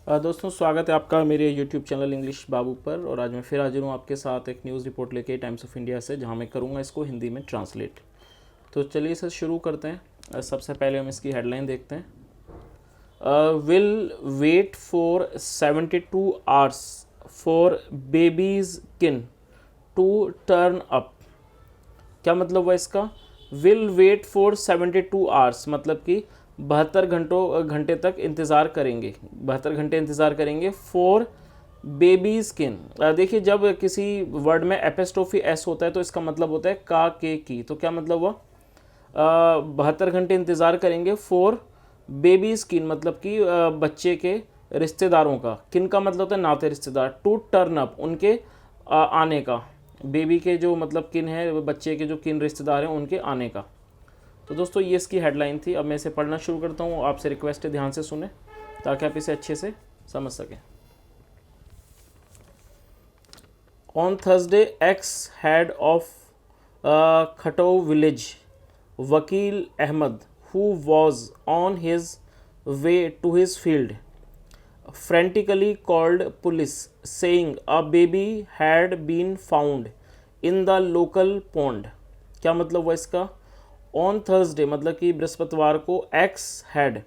दोस्तों स्वागत है आपका मेरे YouTube चैनल इंग्लिश बाबू पर। और आज मैं फिर हाजिर हूँ आपके साथ एक न्यूज़ रिपोर्ट लेके टाइम्स ऑफ इंडिया से, जहाँ मैं करूँगा इसको हिंदी में ट्रांसलेट। तो चलिए इसे शुरू करते हैं। सबसे पहले हम इसकी हेडलाइन देखते हैं। Will wait for 72 hours for babies kin to turn up. क्या मतलब हुआ इसका? विल वेट फॉर 72 आवर्स मतलब कि 72 घंटे तक इंतज़ार करेंगे, 72 घंटे इंतज़ार करेंगे फॉर बेबी स्किन। देखिए, जब किसी वर्ड में एपिस्ट्रोफी एस होता है तो इसका मतलब होता है का के की। तो क्या मतलब हुआ? 72 घंटे इंतज़ार करेंगे फॉर बेबी स्किन मतलब कि बच्चे के रिश्तेदारों का। किन का मतलब होता है नाते रिश्तेदार। टू टर्न अप उनके आने का। बेबी के जो मतलब किन है, बच्चे के जो किन रिश्तेदार हैं उनके आने का। तो दोस्तों ये इसकी हेडलाइन थी। अब मैं इसे पढ़ना शुरू करता हूँ। आपसे रिक्वेस्ट है ध्यान से सुने ताकि आप इसे अच्छे से समझ सकें। On Thursday ex head of Khato village Wakil Ahmed who was on his way to his field frantically called police saying a baby had been found in the local pond। क्या मतलब हुआ इसका? ऑन थर्सडे मतलब कि बृहस्पतिवार को एक्स हैड,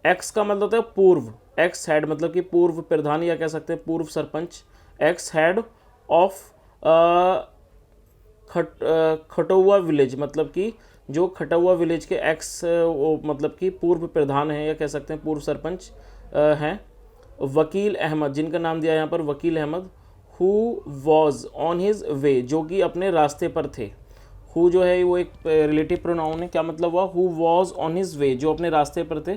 एक्स का मतलब होता है पूर्व, एक्स हैड मतलब कि पूर्व प्रधान या कह सकते हैं पूर्व sarpanch. Ex head of Khataua village मतलब कि जो खटौआ विलेज के एक्स मतलब कि पूर्व प्रधान हैं या कह सकते हैं पूर्व सरपंच हैं। वकील अहमद जिनका नाम दिया यहाँ पर Wakil Ahmed, who was on his way जो कि अपने रास्ते पर थे। हु जो है वो एक रिलेटिव प्रोनाउन है। क्या मतलब हुआ? Who was on his way जो अपने रास्ते पर थे।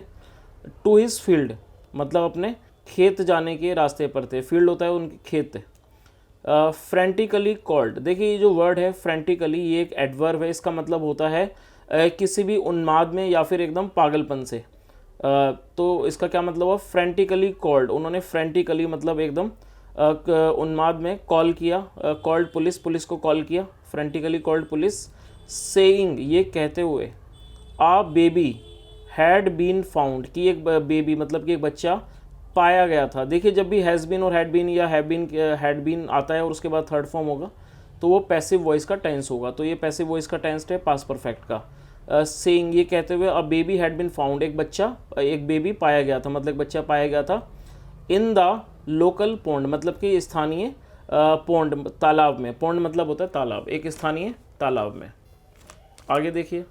टू हिज फील्ड मतलब अपने खेत जाने के रास्ते पर थे। फील्ड होता है उनके खेत। फ्रेंटिकली कॉल्ड, देखिए ये जो वर्ड है फ्रेंटिकली ये एक एडवर्ब है। इसका मतलब होता है किसी भी उन्माद में या फिर एकदम पागलपन से। तो इसका क्या मतलब हुआ? फ्रेंटिकली कॉल्ड, उन्होंने फ्रेंटिकली मतलब एकदम उन्माद में कॉल किया। कॉल्ड पुलिस, पुलिस को कॉल किया। फ्रेंटिकली कॉल्ड पुलिस सेइंग ये कहते हुए आ बेबी हैड बीन फाउंड कि एक बेबी मतलब कि एक बच्चा पाया गया था। देखिए जब भी हैज़ बीन और हैड बीन या हैड बीन आता है और उसके बाद थर्ड फॉर्म होगा तो वो पैसिव वॉइस का टेंस होगा। तो ये पैसिव वॉइस का टेंस है पास्ट परफेक्ट का। सेइंग ये कहते हुए a baby had been found एक बेबी पाया गया था मतलब बच्चा पाया गया था। इन द लोकल पोंड मतलब कि स्थानीय पोंड तालाब में। पोंड मतलब होता है तालाब, एक स्थानीय तालाब में। आगे देखिए,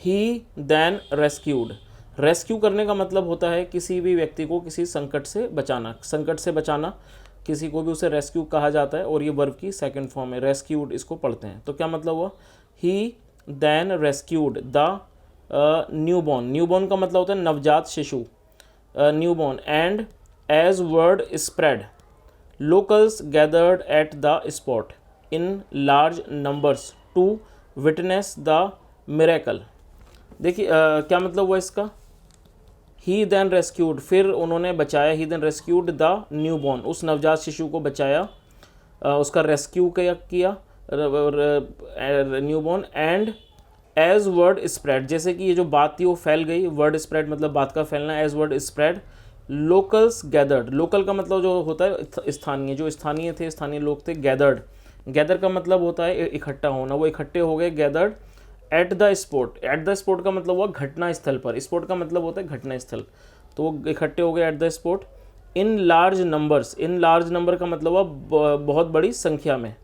ही देन रेस्क्यूड, रेस्क्यू करने का मतलब होता है किसी भी व्यक्ति को किसी संकट से बचाना। संकट से बचाना किसी को भी उसे रेस्क्यू कहा जाता है और ये वर्ब की सेकंड फॉर्म है। रेस्क्यूड इसको पढ़ते हैं। तो क्या मतलब हुआ? He then rescued the newborn, newborn का मतलब होता है नवजात शिशु, newborn. And as word spread locals gathered at the spot in large numbers to witness the miracle. देखिए क्या मतलब हुआ इसका? ही देन रेस्क्यूड फिर उन्होंने बचाया। He then rescued the newborn उस नवजात शिशु को बचाया, उसका रेस्क्यू किया newborn. And as word spread जैसे कि ये जो बात थी वो फैल गई। वर्ड स्प्रेड मतलब बात का फैलना। As word spread locals gathered, local का मतलब जो होता है स्थानीय, जो स्थानीय थे स्थानीय लोग थे। गैदर्ड, गैदर का मतलब होता है इकट्ठा होना, वो इकट्ठे हो गए। Gathered at the spot, eight the spot का मतलब हुआ घटना स्थल पर। स्पॉट का मतलब होता है घटना स्थल, तो वो इकट्ठे हो गए at the spot. In large numbers, in large number का मतलब हुआ बहुत बड़ी संख्या में।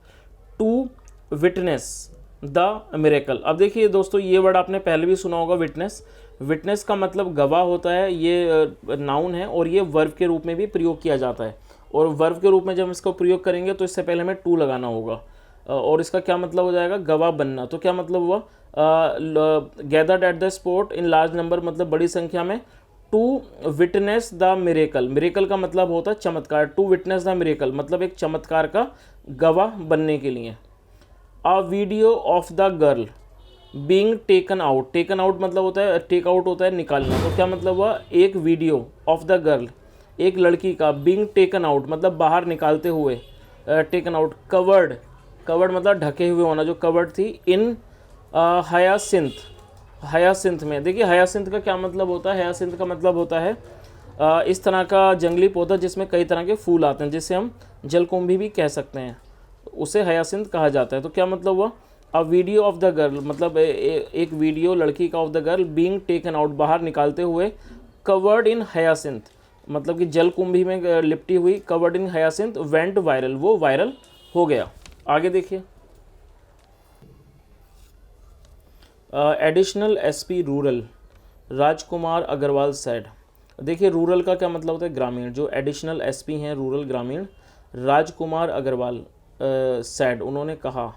To witness the miracle. अब देखिए दोस्तों ये वर्ड आपने पहले भी सुना होगा, विटनेस। विटनेस का मतलब गवाह होता है, ये नाउन है और ये वर्ब के रूप में भी प्रयोग किया जाता है। और वर्ब के रूप में जब इसको प्रयोग करेंगे तो इससे पहले हमें टू लगाना होगा और इसका क्या मतलब हो जाएगा? गवाह बनना। तो क्या मतलब हुआ? Gathered at the spot in large number मतलब बड़ी संख्या में। To witness the miracle, miracle का मतलब होता है चमत्कार। टू विटनेस द मिरेकल मतलब एक चमत्कार का गवाह बनने के लिए। A video of the girl being taken out, taken out मतलब होता है टेक आउट होता है निकालना। तो क्या मतलब हुआ? एक वीडियो ऑफ द गर्ल एक लड़की का, बीइंग टेकन आउट मतलब बाहर निकालते हुए, टेकन आउट। कवर्ड, कवर्ड मतलब ढके हुए होना, जो कवर्ड थी। इन हयासिंथ, हयासिंथ में, देखिए हयासिंथ का क्या मतलब होता है, हयासिंथ का मतलब होता है इस तरह का जंगली पौधा जिसमें कई तरह के फूल आते हैं, जिसे हम जलकुंभी भी कह सकते हैं, उसे हयासिंथ कहा जाता है। तो क्या मतलब हुआ, a video of the girl, मतलब एक वीडियो लड़की का of the girl being taken out, बाहर निकालते हुए, कवर्ड इन हयासिंथ, मतलब कि जलकुंभी में लिपटी हुई, covered in hyacinth went viral, वो वायरल हो गया। आगे देखिए, एडिशनल एसपी रूरल राजकुमार अग्रवाल सेड। देखिए रूरल का क्या मतलब होता है, ग्रामीण। जो एडिशनल एसपी हैं रूरल ग्रामीण, राजकुमार अग्रवाल सेड, उन्होंने कहा,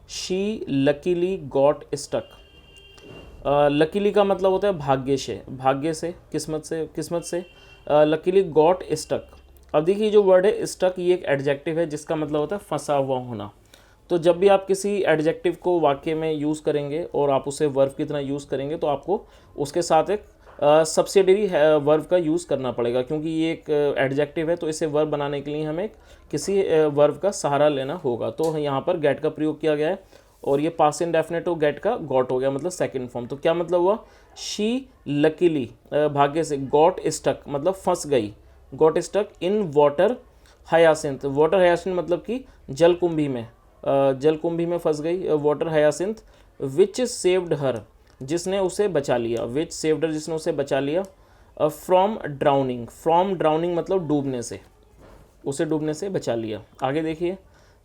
she luckily got stuck. Luckily का मतलब होता है भाग्य से, भाग्य से, किस्मत से, किस्मत से। Luckily got stuck. अब देखिए जो वर्ड है स्टक, ये एक एडजेक्टिव है जिसका मतलब होता है फंसा हुआ होना। तो जब भी आप किसी एडजेक्टिव को वाक्य में यूज़ करेंगे और आप उसे वर्ब की तरह यूज़ करेंगे, तो आपको उसके साथ एक सब्सिडरी वर्ब का यूज़ करना पड़ेगा, क्योंकि ये एक एडजेक्टिव है, तो इसे वर्ब बनाने के लिए हमें किसी वर्ब का सहारा लेना होगा। तो यहाँ पर गेट का प्रयोग किया गया है, और ये पास्ट इंडेफिनिट हो, गेट का गॉट हो गया, मतलब सेकंड फॉर्म। तो क्या मतलब हुआ, शी लकीली, भाग्य से, गॉट स्टक मतलब फंस गई, got stuck in water hyacinth. Water hyacinth मतलब कि जलकुंभी में, जलकुंभी में फंस गई, water hyacinth, which saved her, जिसने उसे बचा लिया, विच सेव्ड हर, जिसने उसे बचा लिया, फ्रॉम ड्राउनिंग, फ्रॉम ड्राउनिंग मतलब डूबने से, उसे डूबने से बचा लिया। आगे देखिए,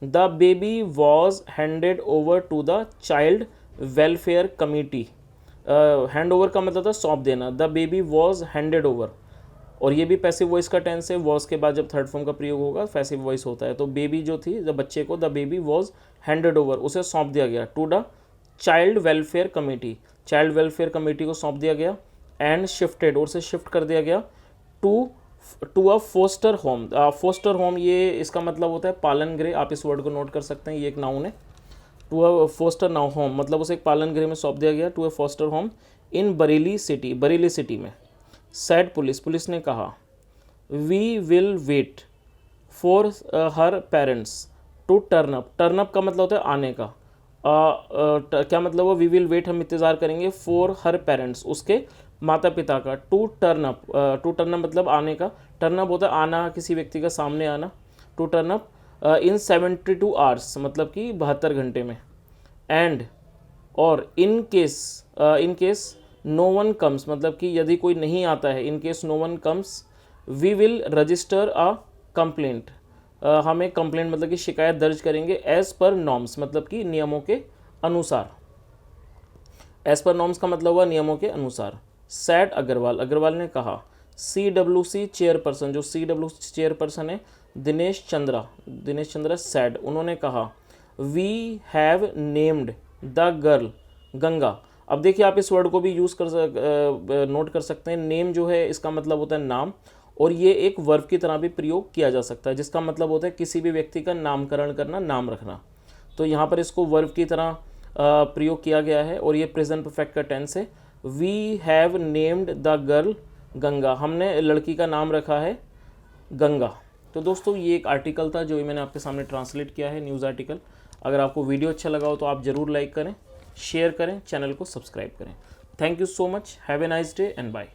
the baby was handed over to the child welfare committee. Hand over का मतलब था सौंप देना, the baby was handed over, और ये भी पैसिव वॉइस का टेंस है, वॉज के बाद जब थर्ड फॉर्म का प्रयोग होगा पैसिव वॉइस होता है। तो बेबी जो थी, जब बच्चे को, the baby was handed over, उसे सौंप दिया गया, to the child welfare committee, child welfare committee को सौंप दिया गया, एंड शिफ्टेड, और उसे शिफ्ट कर दिया गया, to a foster home. Foster home, ये इसका मतलब होता है पालन गृह, आप इस वर्ड को नोट कर सकते हैं, ये एक नाउन है। To a foster now home मतलब उसे एक पालन गृह में सौंप दिया गया, to a foster home in Bareilly city, Bareilly city में। सैड पुलिस, पुलिस ने कहा, we will wait for her parents to turn up. Turn up का मतलब होता है आने का, क्या मतलब वो, वी विल वेट, हम इंतज़ार करेंगे, फॉर हर पेरेंट्स, उसके माता पिता का, to turn up, to turn up मतलब आने का, टर्न अप होता है आना, किसी व्यक्ति का सामने आना, to turn up in 72 hours मतलब कि 72 घंटे में, एंड और in case no one comes मतलब कि यदि कोई नहीं आता है, in case no one comes we will register a complaint, हम एक कंप्लेंट मतलब कि शिकायत दर्ज करेंगे, एज पर नॉर्म्स मतलब कि नियमों के अनुसार, एज पर नॉर्म्स का मतलब हुआ नियमों के अनुसार। सैड अग्रवाल, अग्रवाल ने कहा, CWC चेयरपर्सन, जो CWC चेयरपर्सन है दिनेश चंद्रा सैड, उन्होंने कहा, we have named the girl Ganga. अब देखिए आप इस वर्ड को भी यूज़ नोट कर सकते हैं, नेम जो है इसका मतलब होता है नाम, और ये एक वर्ब की तरह भी प्रयोग किया जा सकता है, जिसका मतलब होता है किसी भी व्यक्ति का नामकरण करना, नाम रखना। तो यहाँ पर इसको वर्ब की तरह प्रयोग किया गया है, और ये प्रेजेंट परफेक्ट का टेंस है। We have named the girl Ganga, हमने लड़की का नाम रखा है गंगा। तो दोस्तों ये एक आर्टिकल था जो मैंने आपके सामने ट्रांसलेट किया है, न्यूज़ आर्टिकल। अगर आपको वीडियो अच्छा लगा हो तो आप ज़रूर लाइक करें, शेयर करें, चैनल को सब्सक्राइब करें। Thank you so much, have a nice day and bye.